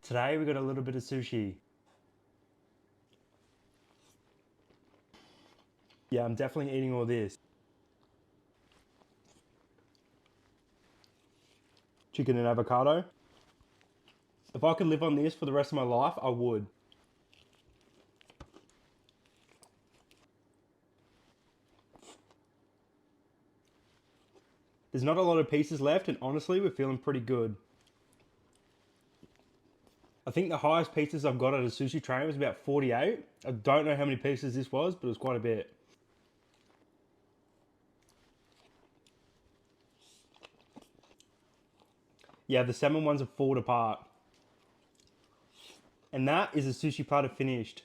Today we got a little bit of sushi. Yeah, I'm definitely eating all this. Chicken and avocado. If I could live on this for the rest of my life, I would. There's not a lot of pieces left, and honestly, we're feeling pretty good. I think the highest pieces I've got at a sushi train was about 48. I don't know how many pieces this was, but it was quite a bit. Yeah, the salmon ones have fallen apart. And that is a sushi platter finished.